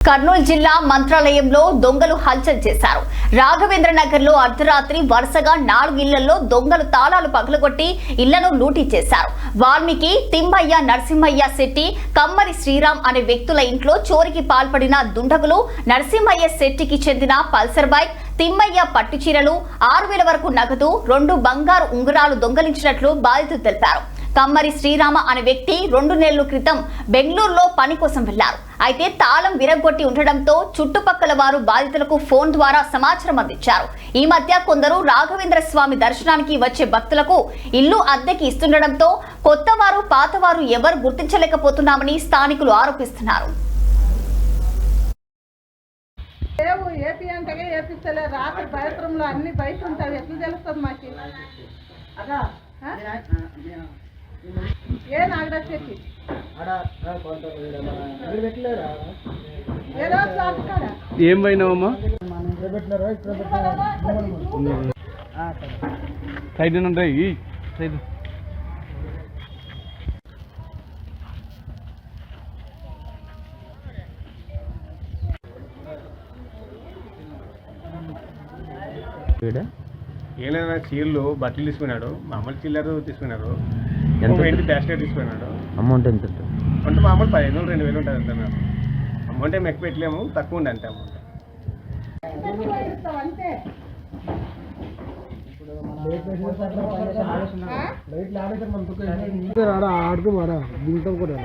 కర్నూలు జిల్లా మంత్రాలయంలో దొంగలు హల్చల్ చేశారు. రాఘవేంద్ర నగర్ లో అర్ధరాత్రి వరుసగా 4 ఇళ్లలో దొంగలు తాళాలు పగలగొట్టి ఇళ్లను లూటీ చేశారు. వాల్మీకి, తిమ్మయ్య, నరసింహయ్య శెట్టి, కమ్మరి శ్రీరామ్ అనే వ్యక్తుల ఇంట్లో చోరికి పాల్పడిన దుండగులు నరసింహయ్య శెట్టికి చెందిన పల్సర్ బైక్, తిమ్మయ్య పట్టు చీరలు, 6,000 వరకు నగదు, 2 బంగారు ఉంగరాలు దొంగలించినట్లు బాధితులు తెలిపారు. కమ్మరి శ్రీరామ అనే వ్యక్తి 2 నెలల క్రితం బెంగళూరులో పని కోసం వెళ్లారు. అయితే తాళం విరగొట్టి ఉండడంతో చుట్టుపక్కల వారు బాధితులకు ఫోన్ ద్వారా సమాచారం అందించారు. ఈ మధ్య కొందరు రాఘవేంద్ర స్వామి దర్శనానికి వచ్చే భక్తులకు ఇల్లు అద్దెకి ఇస్తుండటంతో కొత్తవారు పాతవారు ఎవరు గుర్తించలేకపోతున్నామని స్థానికులు ఆరోపిస్తున్నారు. ఏపీ అంటే ఏపిస్తలే రాత్రి బాత్రూంలో అన్ని బయట ఉంటాయి. ఎట్లా తెలుస్తుంది మాకు? ఏ నాగరాజ్ శెట్టి ఏం పోయినావమ్మా? సైడ్ ఉంటాయి సైడ్. ఏమైనా చీరలు బట్టలు తీసుకున్నాడు, మామూలు చిల్లర తీసుకున్నారు, ఏంటి బ్యాస్కెట్ తీసుకున్నాడు. అమౌంట్ ఎంత అంటే మామూలు 15,000 2,000 ఉంటుంది అంటున్నారు. అమౌంట్ ఏమి ఎక్కువ పెట్టలేము, తక్కువ ఉండే అంతే అమౌంట్. ఆడుతూ మారా దీంతో కూడా